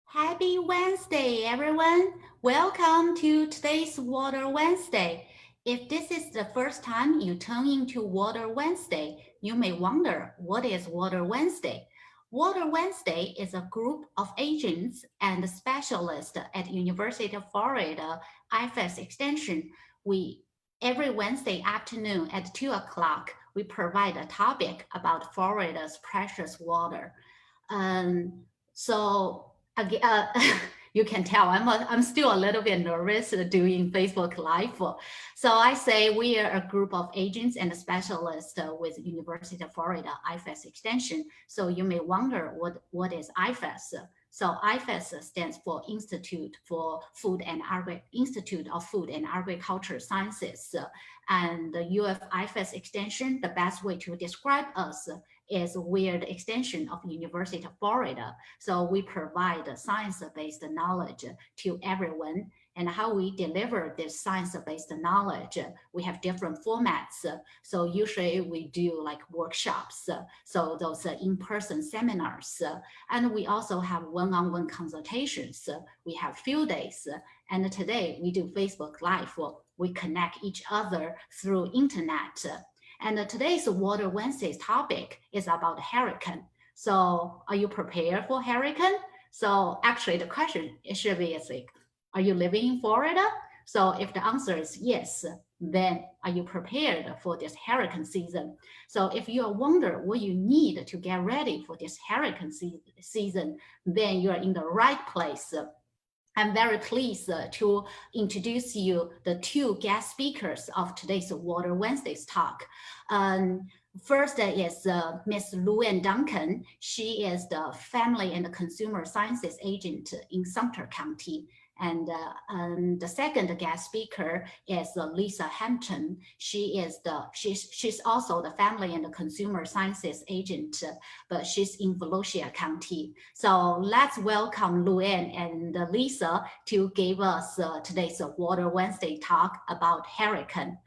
Happy Wednesday, everyone. Welcome to today's Water Wednesday. If this is the first time you tune into Water Wednesday, you may wonder what is Water Wednesday? Water Wednesday is a group of agents and specialists at University of Florida IFAS Extension. We Every Wednesday afternoon at 2 o'clock, we provide a topic about Florida's precious water. Um, so again, you can tell I'm still a little bit nervous doing Facebook Live. So I say we are a group of agents and specialists with University of Florida IFAS Extension. So you may wonder what is IFAS. So IFAS stands for Institute of Food and Agriculture Sciences. And the UF IFAS Extension, the best way to describe us is we're the extension of University of Florida. So we provide science-based knowledge to everyone. And how we deliver this science-based knowledge, we have different formats. So usually we do like workshops, so those in-person seminars. And we also have one-on-one consultations. We have field days. And today we do Facebook Live. We connect each other through internet. And today's Water Wednesday's topic is about hurricane. So are you prepared for hurricane? So actually the question should be like, are you living in Florida? So if the answer is yes, then are you prepared for this hurricane season? So if you wonder what you need to get ready for this hurricane season, then you're in the right place. I'm very pleased to introduce you the two guest speakers of today's Water Wednesday's talk. First is Ms. Luann Duncan. She is the Family and Consumer Sciences Agent in Sumter County. And the second guest speaker is Lisa Hampton. She's also the Family and Consumer Sciences Agent, but she's in Volusia County. So let's welcome Luann and Lisa to give us today's Water Wednesday talk about hurricane.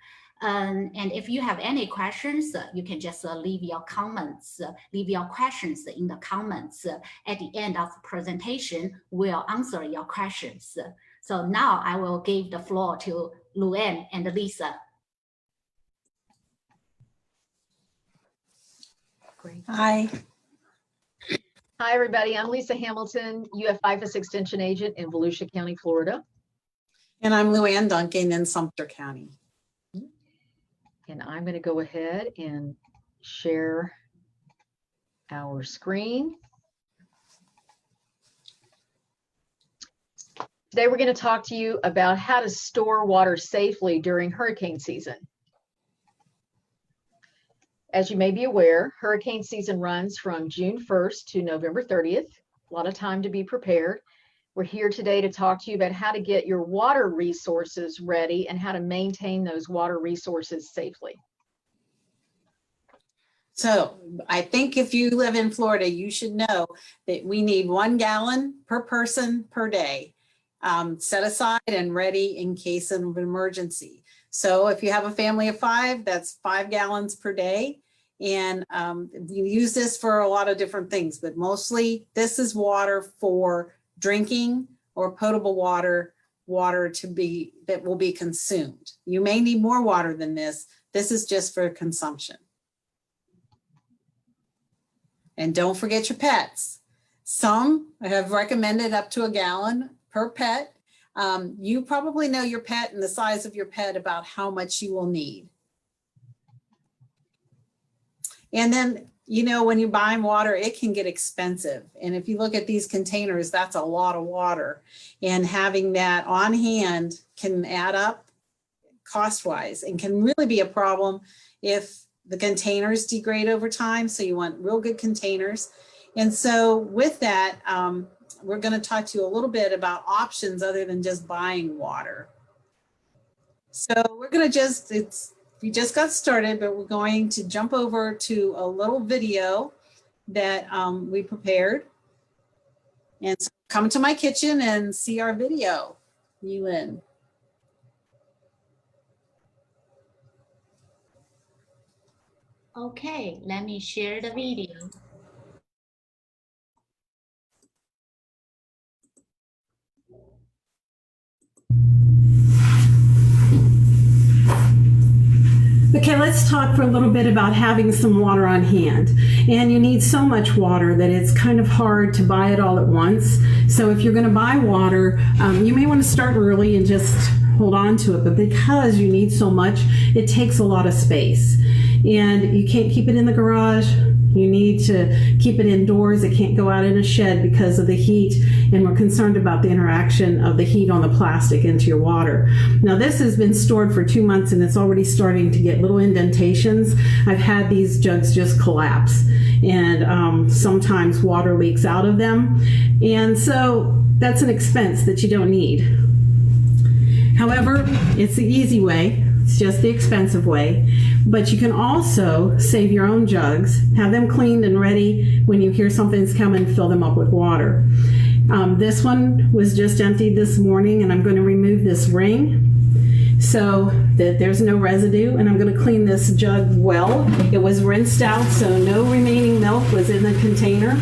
And if you have any questions, you can just leave your comments, leave your questions in the comments. At the end of the presentation, we'll answer your questions. So now I will give the floor to Luann and Lisa. Great. Hi. Hi, everybody. I'm Lisa Hamilton, UF IFAS Extension Agent in Volusia County, Florida. And I'm Luann Duncan in Sumter County. And I'm going to go ahead and share our screen. Today, we're going to talk to you about how to store water safely during hurricane season. As you may be aware, hurricane season runs from June 1st to November 30th. A lot of time to be prepared. We're here today to talk to you about how to get your water resources ready and how to maintain those water resources safely. So I think if you live in Florida, you should know that we need 1 gallon per person per day set aside and ready in case of an emergency. So if you have a family of 5, that's 5 gallons per day. And you use this for a lot of different things, but mostly this is water for drinking or potable water that will be consumed. You may need more water than this. This is just for consumption. And don't forget your pets. Some have recommended up to 1 gallon per pet. You probably know your pet and the size of your pet about how much you will need. And then, you know, when you're buying water, it can get expensive. And if you look at these containers, that's a lot of water. And having that on hand can add up cost-wise and can really be a problem if the containers degrade over time. So you want real good containers. And so with that, we're going to talk to you a little bit about options other than just buying water. So we're going to we just got started, but we're going to jump over to a little video that we prepared. And so come to my kitchen and see our video. You in. Okay, let me share the video. Okay, let's talk for a little bit about having some water on hand. And you need so much water that it's kind of hard to buy it all at once. So if you're going to buy water, you may want to start early and just hold on to it. But because you need so much, it takes a lot of space. And you can't keep it in the garage. You need to keep it indoors. It can't go out in a shed because of the heat, and we're concerned about the interaction of the heat on the plastic into your water. Now this has been stored for 2 months and it's already starting to get little indentations. I've had these jugs just collapse, and sometimes water leaks out of them, and so that's an expense that you don't need. However, it's the easy way. It's just the expensive way. But you can also save your own jugs, have them cleaned and ready. When you hear something's coming, fill them up with water. This one was just emptied this morning, and I'm going to remove this ring so that there's no residue, and I'm going to clean this jug well. It was rinsed out, so no remaining milk was in the container.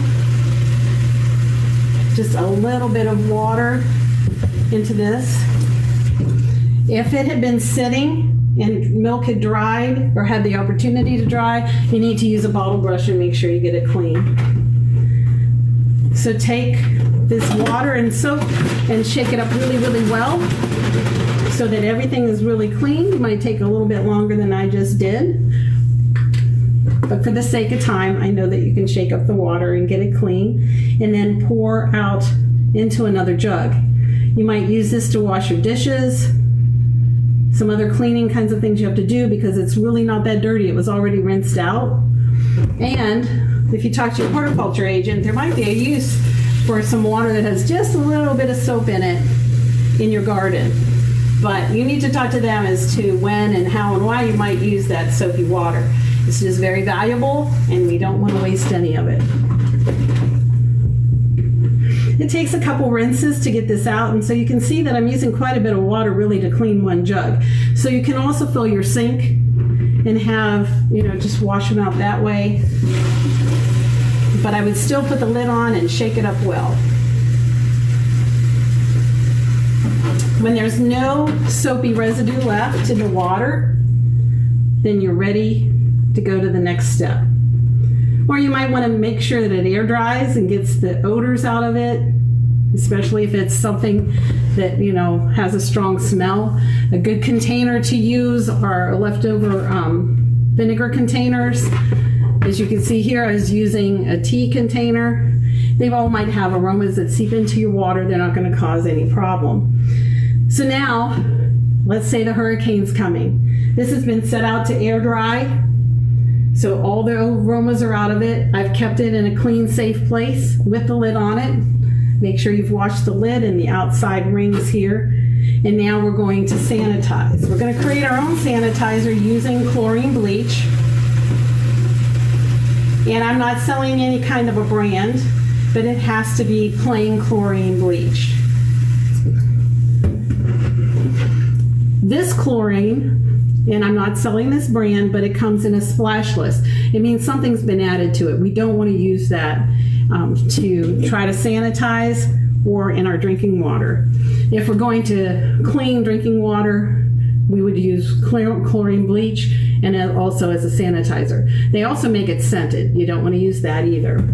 Just a little bit of water into this. If it had been sitting and milk had dried or had the opportunity to dry, you need to use a bottle brush and make sure you get it clean. So take this water and soap and shake it up really, really well so that everything is really clean. It might take a little bit longer than I just did, but for the sake of time, I know that you can shake up the water and get it clean and then pour out into another jug. You might use this to wash your dishes, some other cleaning kinds of things you have to do, because it's really not that dirty. It was already rinsed out. And if you talk to your horticulture agent, there might be a use for some water that has just a little bit of soap in it in your garden. But you need to talk to them as to when and how and why you might use that soapy water. This is very valuable, and we don't want to waste any of it. It takes a couple rinses to get this out, and so you can see that I'm using quite a bit of water really to clean one jug. So you can also fill your sink and have, just wash them out that way. But I would still put the lid on and shake it up well. When there's no soapy residue left in the water, then you're ready to go to the next step. Or you might want to make sure that it air dries and gets the odors out of it, especially if it's something that, has a strong smell. A good container to use are leftover vinegar containers. As you can see here, I was using a tea container. They all might have aromas that seep into your water. They're not going to cause any problem. So now, let's say the hurricane's coming. This has been set out to air dry. So all the aromas are out of it. I've kept it in a clean, safe place with the lid on it. Make sure you've washed the lid and the outside rings here. And now we're going to sanitize. We're going to create our own sanitizer using chlorine bleach. And I'm not selling any kind of a brand, but it has to be plain chlorine bleach. This chlorine, and I'm not selling this brand, but it comes in a splash list. It means something's been added to it. We don't want to use that to try to sanitize or in our drinking water. If we're going to clean drinking water, we would use chlorine bleach and also as a sanitizer. They also make it scented. You don't want to use that either.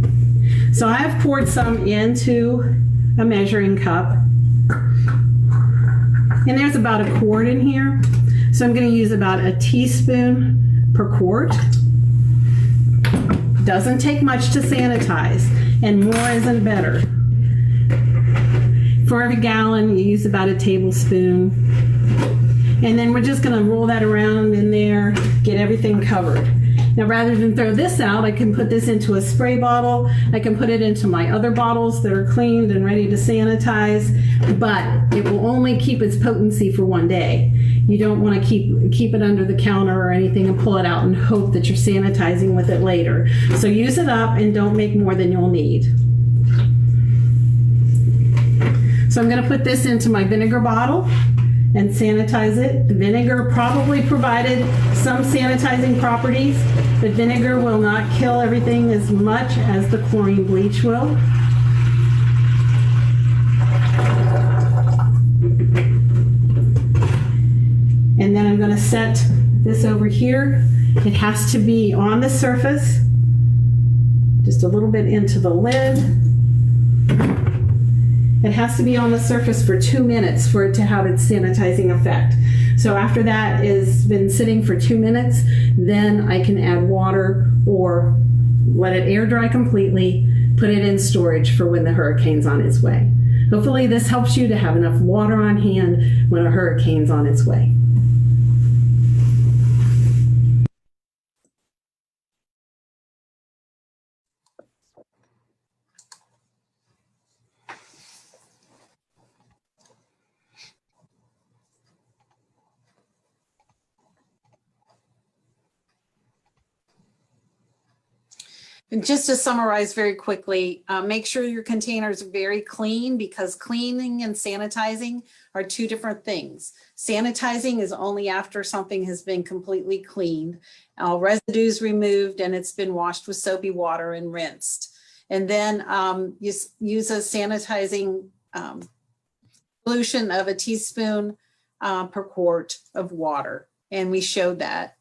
So I have poured some into a measuring cup. And there's about a quart in here. So I'm going to use about a teaspoon per quart. Doesn't take much to sanitize, and more isn't better. For every gallon, you use about a tablespoon. And then we're just going to roll that around in there, get everything covered. Now, rather than throw this out, I can put this into a spray bottle. I can put it into my other bottles that are cleaned and ready to sanitize, but it will only keep its potency for one day. You don't want to keep it under the counter or anything and pull it out and hope that you're sanitizing with it later. So use it up and don't make more than you'll need. So I'm going to put this into my vinegar bottle and sanitize it. The vinegar probably provided some sanitizing properties, but vinegar will not kill everything as much as the chlorine bleach will. And then I'm going to set this it's over here. It has to be on the surface, just a little bit into the lid. It has to be on the surface for 2 minutes for it to have its sanitizing effect. So after that has been sitting for 2 minutes, then I can add water or let it air dry completely, put it in storage for when the hurricane's on its way. Hopefully this helps you to have enough water on hand when a hurricane's on its way. And just to summarize very quickly, make sure your containers are very clean, because cleaning and sanitizing are two different things. Sanitizing is only after something has been completely cleaned, residues removed, and it's been washed with soapy water and rinsed. And then use a sanitizing solution of a teaspoon per quart of water. And we showed that.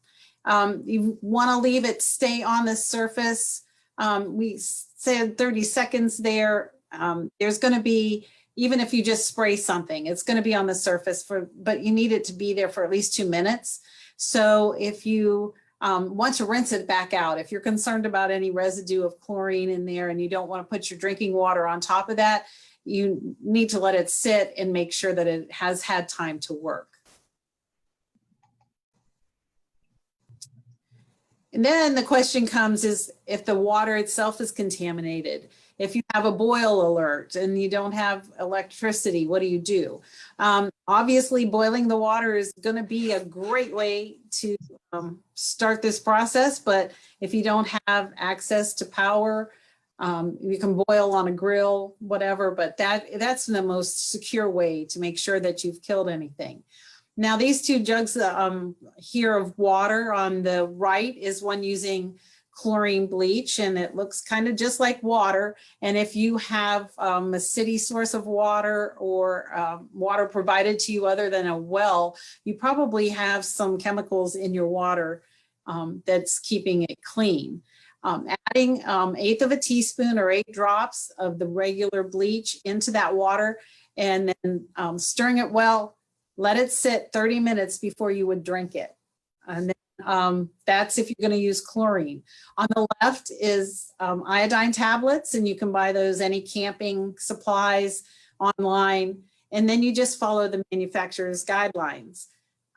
You want to leave it stay on the surface. We said 30 seconds there. There's going to be, even if you just spray something, it's going to be on the surface but you need it to be there for at least 2 minutes. So if you want to rinse it back out, if you're concerned about any residue of chlorine in there and you don't want to put your drinking water on top of that, you need to let it sit and make sure that it has had time to work. And then the question comes is if the water itself is contaminated. If you have a boil alert and you don't have electricity, what do you do? Obviously, boiling the water is going to be a great way to start this process. But if you don't have access to power, you can boil on a grill, whatever. But that's the most secure way to make sure that you've killed anything. Now, these two jugs here of water on the right is one using chlorine bleach, and it looks kind of just like water. And if you have a city source of water or water provided to you other than a well, you probably have some chemicals in your water that's keeping it clean. Adding 1/8 of a teaspoon or 8 drops of the regular bleach into that water, and then stirring it well. Let it sit 30 minutes before you would drink it. And then that's if you're going to use chlorine. On the left is iodine tablets, and you can buy those any camping supplies online. And then you just follow the manufacturer's guidelines.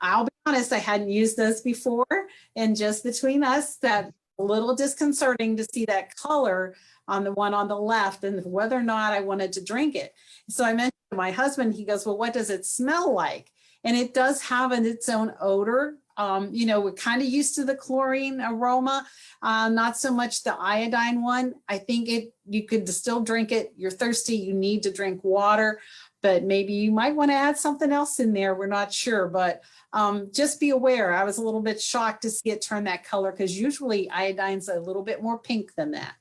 I'll be honest, I hadn't used those before. And just between us, that's a little disconcerting to see that color on the one on the left and whether or not I wanted to drink it. So I mentioned to my husband, he goes, well, what does it smell like? And it does have its own odor. You know, we're kind of used to the chlorine aroma, not so much the iodine one. I think you could still drink it. You're thirsty, you need to drink water, but maybe you might want to add something else in there. We're not sure, but just be aware. I was a little bit shocked to see it turn that color, because usually iodine's a little bit more pink than that.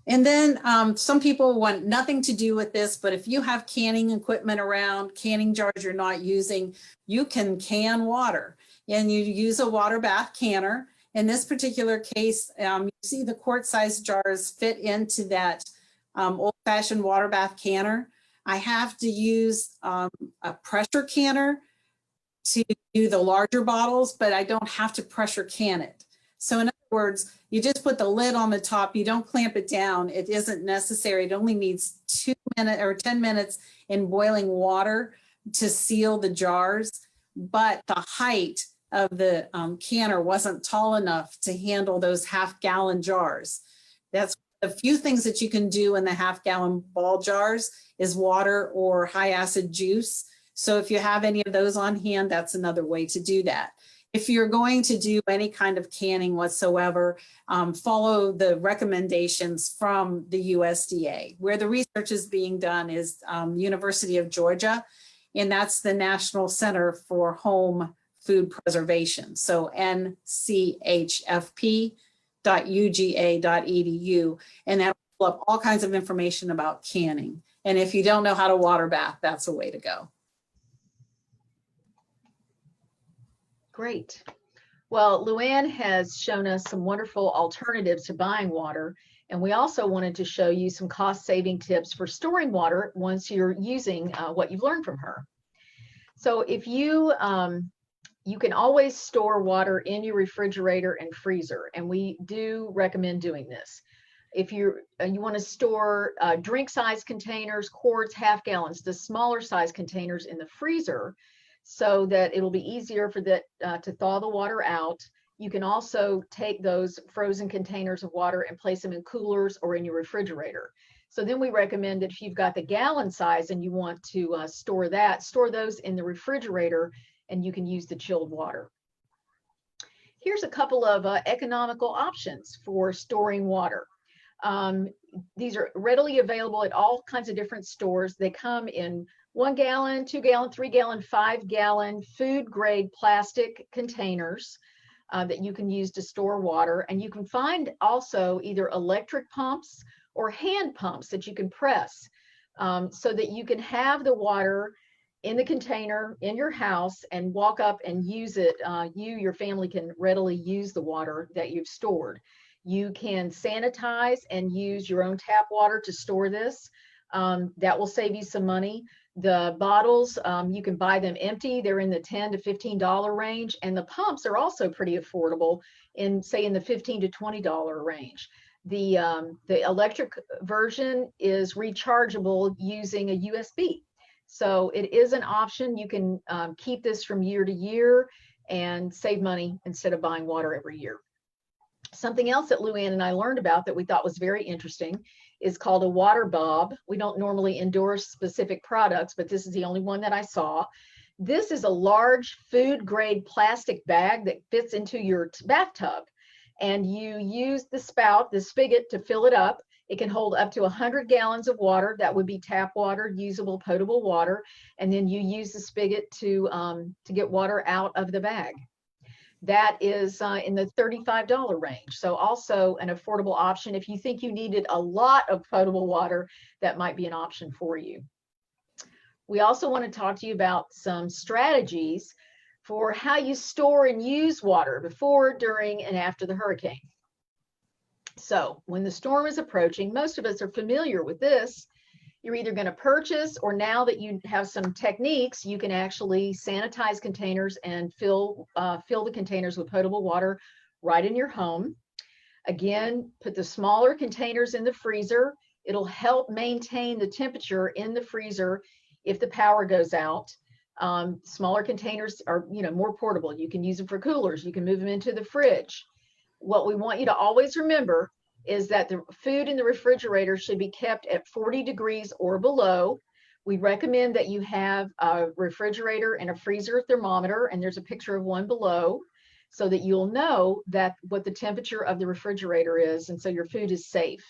And then some people want nothing to do with this, but if you have canning equipment around, canning jars you're not using, you can can water, and you use a water bath canner. In this particular case, you see the quart-sized jars fit into that old-fashioned water bath canner. I have to use a pressure canner to do the larger bottles, but I don't have to pressure can it. So in other words, you just put the lid on the top. You don't clamp it down. It isn't necessary. It only needs 2 minutes or 10 minutes in boiling water to seal the jars. But the height of the canner wasn't tall enough to handle those half-gallon jars. That's a few things that you can do in the half-gallon ball jars is water or high acid juice. So if you have any of those on hand, that's another way to do that. If you're going to do any kind of canning whatsoever, follow the recommendations from the USDA. Where the research is being done is University of Georgia, and that's the National Center for Home Food Preservation. So nchfp.uga.edu, and that'll pull up all kinds of information about canning. And if you don't know how to water bath, that's a way to go. Great. Well, Luann has shown us some wonderful alternatives to buying water, and we also wanted to show you some cost-saving tips for storing water once you're using what you've learned from her. So if you can always store water in your refrigerator and freezer, and we do recommend doing this. If you want to store drink size containers, quarts, half gallons, the smaller size containers in the freezer, so that it'll be easier for that to thaw the water out. You can also take those frozen containers of water and place them in coolers or in your refrigerator. So then we recommend that if you've got the gallon size and you want to store those in the refrigerator, and you can use the chilled water. Here's a couple of economical options for storing water. These are readily available at all kinds of different stores. They come in 1 gallon, 2 gallon, 3 gallon, 5 gallon food grade plastic containers that you can use to store water. And you can find also either electric pumps or hand pumps that you can press so that you can have the water in the container in your house and walk up and use it. Your family can readily use the water that you've stored. You can sanitize and use your own tap water to store this. That will save you some money. The bottles, you can buy them empty. They're in the $10 to $15 range. And the pumps are also pretty affordable in the $15 to $20 range. The electric version is rechargeable using a USB. So it is an option. You can keep this from year to year and save money instead of buying water every year. Something else that Luann and I learned about that we thought was very interesting is called a water bob. We don't normally endorse specific products, but this is the only one that I saw. This is a large food grade plastic bag that fits into your bathtub. And you use the spout, the spigot, to fill it up. It can hold up to 100 gallons of water. That would be tap water, usable, potable water. And then you use the spigot to get water out of the bag. That is in the $35 range. So also an affordable option. If you think you needed a lot of potable water, that might be an option for you. We also want to talk to you about some strategies for how you store and use water before, during, and after the hurricane. So when the storm is approaching, most of us are familiar with this. You're either going to purchase, or now that you have some techniques, you can actually sanitize containers and fill the containers with potable water right in your home. Again, put the smaller containers in the freezer. It'll help maintain the temperature in the freezer if the power goes out. Smaller containers are, more portable. You can use them for coolers. You can move them into the fridge. What we want you to always remember is that the food in the refrigerator should be kept at 40 degrees or below. We recommend that you have a refrigerator and a freezer thermometer, and there's a picture of one below, so that you'll know that what the temperature of the refrigerator is, and so your food is safe.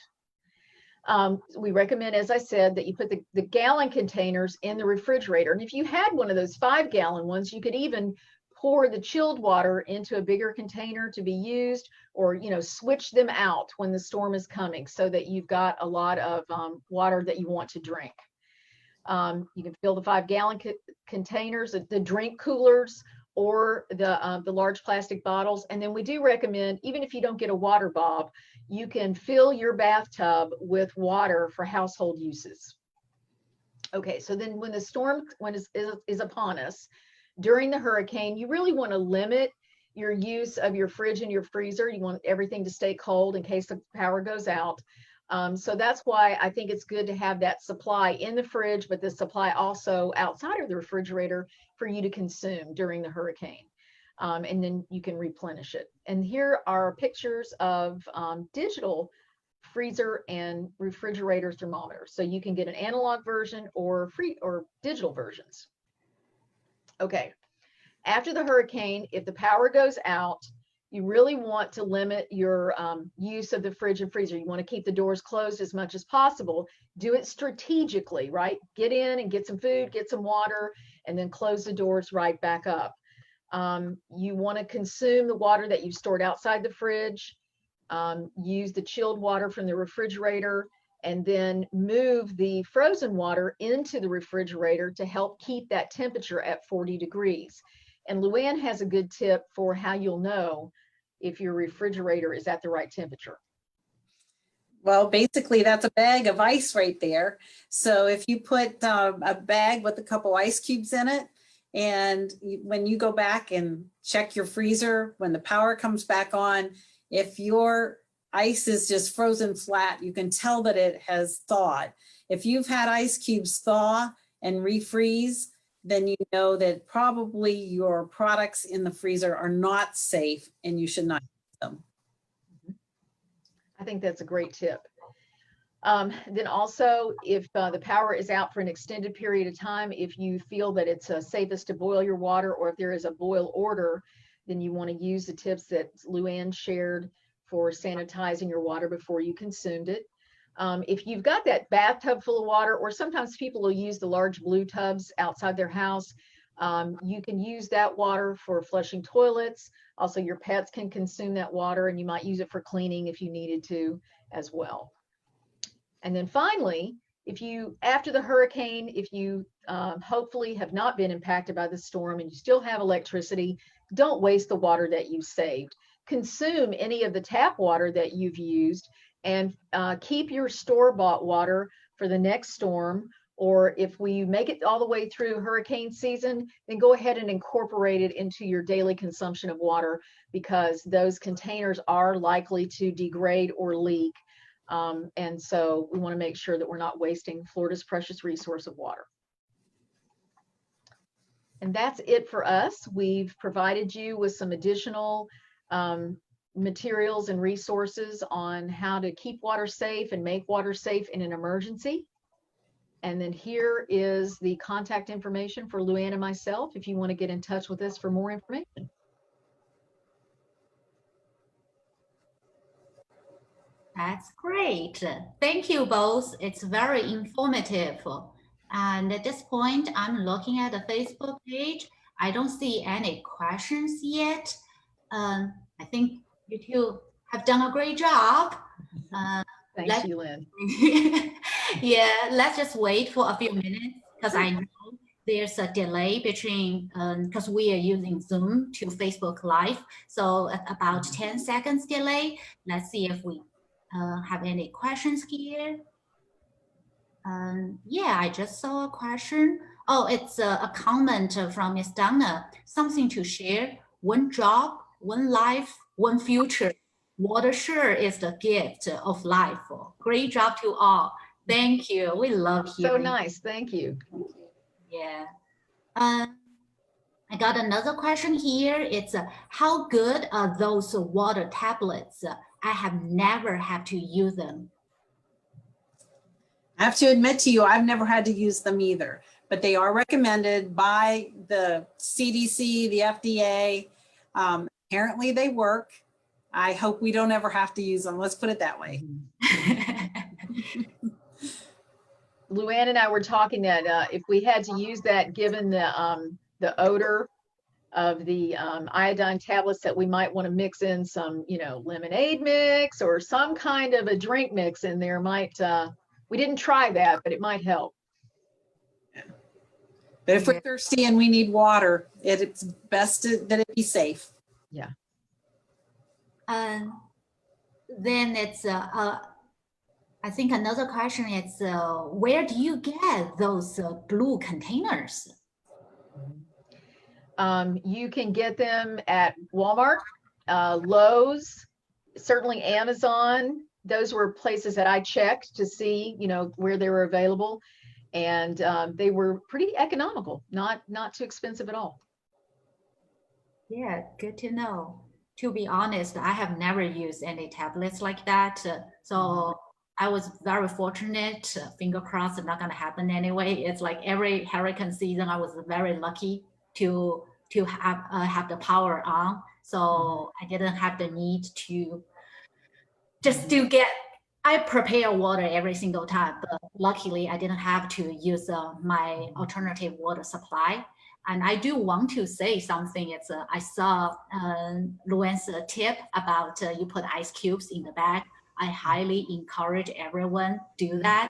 We recommend, as I said, that you put the gallon containers in the refrigerator. And if you had one of those 5 gallon ones, you could even pour the chilled water into a bigger container to be used, or switch them out when the storm is coming, so that you've got a lot of water that you want to drink. You can fill the 5 gallon containers, the drink coolers, or the large plastic bottles. And then we do recommend, even if you don't get a water bob, you can fill your bathtub with water for household uses. Okay, so then when the storm is upon us, during the hurricane, you really want to limit your use of your fridge and your freezer. You want everything to stay cold in case the power goes out. So that's why I think it's good to have that supply in the fridge, but the supply also outside of the refrigerator for you to consume during the hurricane. And then you can replenish it. And here are pictures of digital freezer and refrigerator thermometers. So you can get an analog version or digital versions. Okay, after the hurricane, if the power goes out, you really want to limit your use of the fridge and freezer. You want to keep the doors closed as much as possible. Do it strategically, right? Get in and get some food, get some water, and then close the doors right back up. You want to consume the water that you've stored outside the fridge. Use the chilled water from the refrigerator, and then move the frozen water into the refrigerator to help keep that temperature at 40 degrees. And Luann has a good tip for how you'll know if your refrigerator is at the right temperature. Well, basically that's a bag of ice right there. So if you put a bag with a couple ice cubes in it, and when you go back and check your freezer, when the power comes back on, if your ice is just frozen flat, you can tell that it has thawed. If you've had ice cubes thaw and refreeze, then you know that probably your products in the freezer are not safe and you should not use them. I think that's a great tip. Then also, if the power is out for an extended period of time, if you feel that it's safest to boil your water, or if there is a boil order, then you want to use the tips that Luann shared for sanitizing your water before you consumed it. If you've got that bathtub full of water, or sometimes people will use the large blue tubs outside their house, you can use that water for flushing toilets. Also, your pets can consume that water, and you might use it for cleaning if you needed to as well. And then finally, if you, after the hurricane, if you hopefully have not been impacted by the storm and you still have electricity, don't waste the water that you saved. Consume any of the tap water that you've used, and keep your store-bought water for the next storm. Or if we make it all the way through hurricane season, then go ahead and incorporate it into your daily consumption of water, because those containers are likely to degrade or leak. And so we want to make sure that we're not wasting Florida's precious resource of water. And that's it for us. We've provided you with some additional materials and resources on how to keep water safe and make water safe in an emergency. And then here is the contact information for Luann and myself if you want to get in touch with us for more information. That's great. Thank you both. It's very informative. And at this point, I'm looking at the Facebook page. I don't see any questions yet. I think you two have done a great job. Thank you, Lynn. Yeah, let's just wait for a few minutes, because I know there's a delay between, because we are using Zoom to Facebook Live. So about 10 seconds delay. Let's see if we have any questions here. Yeah, I just saw a question. Oh, it's a comment from Miss Donna. Something to share. One job, one life, one future. Water sure is the gift of life. Great job to all. Thank you. We love hearing. So nice. Thank you. Yeah. I got another question here. It's how good are those water tablets? I have never had to use them. I have to admit to you, I've never had to use them either, but they are recommended by the CDC, the FDA. Apparently they work. I hope we don't ever have to use them. Let's put it that way. Luann and I were talking that if we had to use that, given the odor of the iodine tablets, that we might want to mix in some, lemonade mix or some kind of a drink mix in there. Might we didn't try that, but it might help. But if we're thirsty and we need water, it's best that it be safe. Yeah. Then it's I think another question is where do you get those blue containers? You can get them at Walmart, Lowe's, certainly Amazon. Those were places that I checked to see, where they were available, and they were pretty economical, not too expensive at all. Yeah, good to know. To be honest, I have never used any tablets like that, so I was very fortunate. Finger crossed, it's not going to happen anyway. It's like every hurricane season, I was very lucky to have the power on, so I didn't have the need to just to get. I prepare water every single time, but luckily I didn't have to use my alternative water supply. And I do want to say something. It's I saw Luann's tip about you put ice cubes in the bag. I highly encourage everyone do that,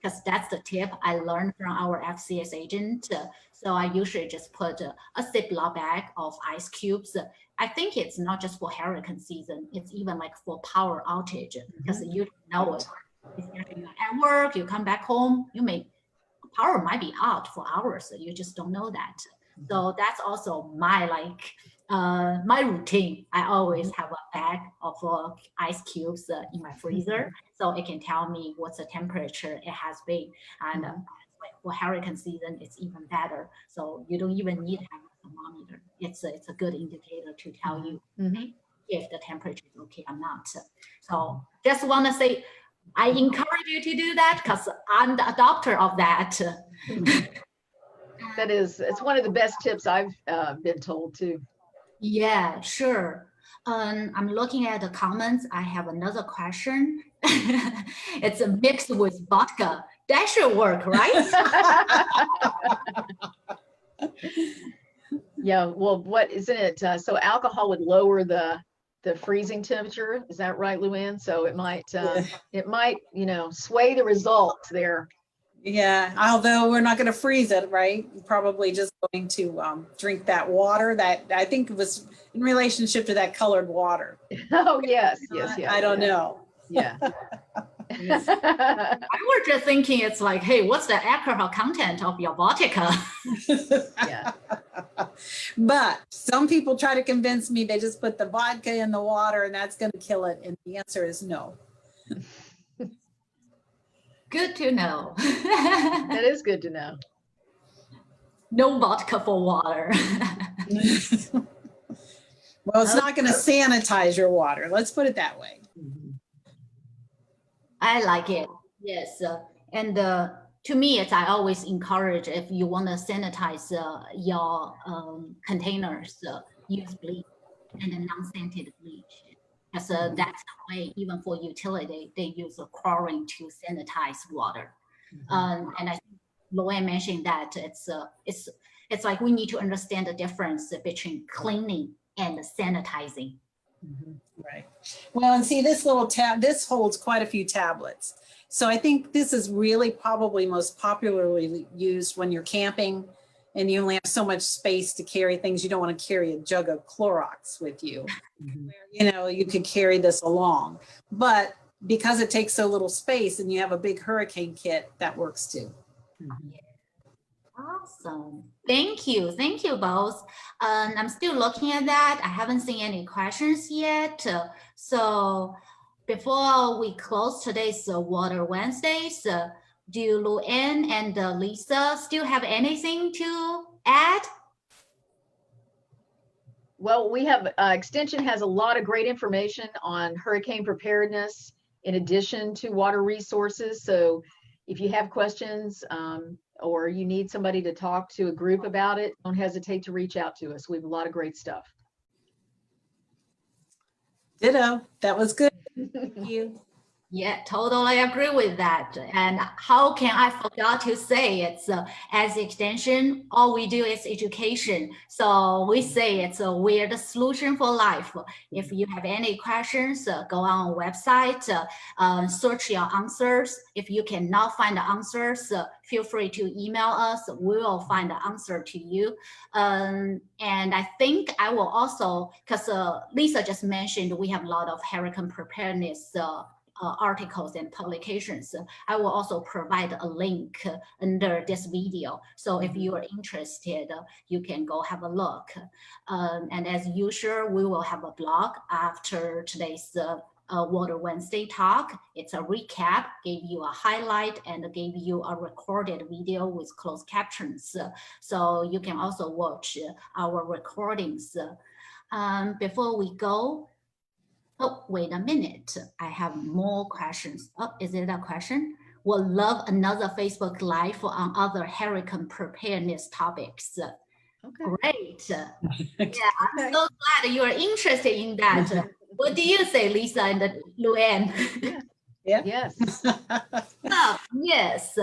because that's the tip I learned from our FCS agent. So I usually just put a Ziploc bag of ice cubes. I think it's not just for hurricane season, it's even like for power outage, because you don't know it. Especially at work, you come back home, power might be out for hours, you just don't know that. So that's also my routine. I always have a bag of ice cubes in my freezer, so it can tell me what's the temperature it has been. And for hurricane season, it's even better. So you don't even need to have a thermometer. It's a good indicator to tell you if the temperature is okay or not. So just want to say, I encourage you to do that because I'm the adopter of that. It's one of the best tips I've been told too. Yeah, sure. I'm looking at the comments. I have another question. It's a mixed with vodka. That should work, right? Yeah, well, what isn't it? So alcohol would lower the freezing temperature. Is that right, Luann? So it might, sway the results there. Yeah, although we're not going to freeze it, right? Probably just going to drink that water that I think was in relationship to that colored water. Oh, yes. I don't know. Yeah. I was just thinking it's like, hey, what's the alcohol content of your vodka? Yeah. But some people try to convince me they just put the vodka in the water and that's going to kill it. And the answer is no. Good to know. That is good to know. No vodka for water. Well, it's not going to sanitize your water. Let's put it that way. I like it. Yes. And to me, I always encourage, if you want to sanitize your containers, use bleach and a non-scented bleach. Because that's the way, even for utility, they use chlorine to sanitize water. And I think Luann mentioned that it's like we need to understand the difference between cleaning and sanitizing. Right. Well, and see this little this holds quite a few tablets. So I think this is really probably most popularly used when you're camping and you only have so much space to carry things. You don't want to carry a jug of Clorox with you. You could carry this along, but because it takes so little space and you have a big hurricane kit, that works too. Awesome. Thank you both. I'm still looking at that. I haven't seen any questions yet. So before we close today's Water Wednesdays, do Luann and Lisa still have anything to add? Well, we have Extension has a lot of great information on hurricane preparedness in addition to water resources. So if you have questions or you need somebody to talk to a group about it, don't hesitate to reach out to us. We have a lot of great stuff. Ditto. That was good. Thank you. Yeah, totally agree with that. And how can I forget to say it's as Extension, all we do is education. So we say it's a weird solution for life. If you have any questions, go on our website, search your answers. If you cannot find the answers, feel free to email us. We will find the answer to you. And I think I will also, because Lisa just mentioned, we have a lot of hurricane preparedness articles and publications. I will also provide a link under this video. So if you are interested, you can go have a look. And as usual, we will have a blog after today's Water Wednesday talk. It's a recap, gave you a highlight and gave you a recorded video with closed captions. So you can also watch our recordings. Before we go, oh, wait a minute. I have more questions. Oh, is it a question? Would love another Facebook Live on other hurricane preparedness topics. Okay. Great. Yeah, I'm so glad you are interested in that. What do you say, Lisa and Luann? Yeah. Yes. Yes.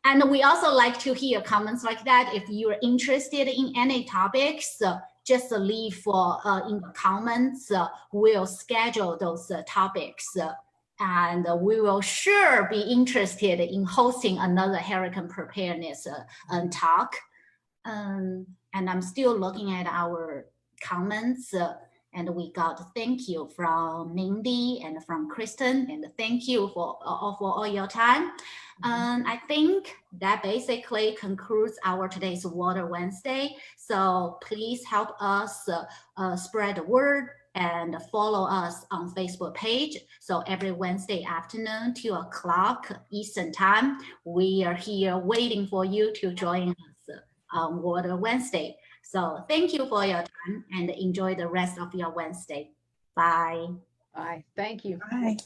And we also like to hear comments like that. If you're interested in any topics, just leave in the comments. We'll schedule those topics. And we will sure be interested in hosting another hurricane preparedness talk. And I'm still looking at our comments, and we got thank you from Mindy and from Kristen, and thank you for all your time. I think that basically concludes our today's Water Wednesday. So please help us spread the word and follow us on Facebook page. So every Wednesday afternoon, 2 o'clock Eastern time, we are here waiting for you to join us on Water Wednesday. So thank you for your time and enjoy the rest of your Wednesday. Bye. Bye. Thank you. Bye.